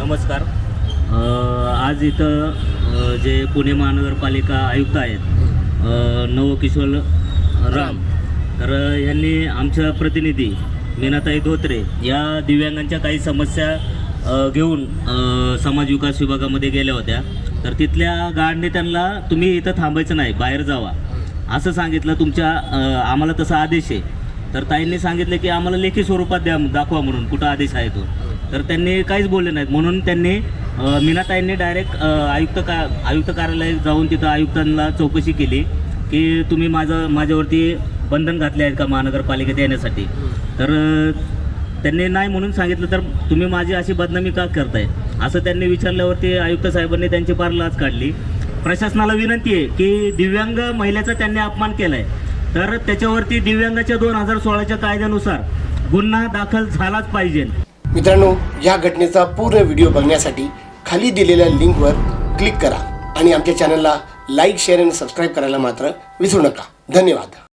नमस्कार. आज इथं जे पुणे महानगरपालिका आयुक्त आहेत नवकिशोर राम, तर यांनी आमच्या प्रतिनिधी मीनाताई धोत्रे या दिव्यांगांच्या काही समस्या घेऊन समाज विकास विभागामध्ये गेल्या होत्या. तर तिथल्या गार्डने त्यांना तुम्ही इथं थांबायचं नाही, बाहेर जावा असं सांगितलं. आम्हाला तसा आदेश आहे. तर ताईंनी सांगितलं की आम्हाला लेखी स्वरूपात दाखवा म्हणून कुठं आदेश आहे तो. तर त्यांनी काहीच बोलले नाहीत. म्हणून त्यांनी मीनाताईंनी डायरेक्ट आयुक्त कार्यालयात जाऊन तिथं आयुक्तांना चौकशी केली की तुम्ही माझ्यावरती बंधन घातले आहेत का महानगरपालिकेत येण्यासाठी. तर त्यांनी नाही म्हणून सांगितलं. तर तुम्ही माझी अशी बदनामी का करताय असं त्यांनी विचारल्यावरती आयुक्त साहेबांनी त्यांची पार लाच काढली. प्रशासनाला विनंती आहे की दिव्यांग महिलेचा त्यांनी अपमान केला आहे, तर त्याच्यावरती दिव्यांगाच्या 2016च्या कायद्यानुसार गुन्हा दाखल झालाच पाहिजे. मित्रांनो, या घटनेचा पूर्ण व्हिडिओ बघण्यासाठी खाली दिलेल्या लिंकवर क्लिक करा आणि आमच्या चॅनलला लाईक, शेअर आणि सबस्क्राईब करायला मात्र विसरू नका. धन्यवाद.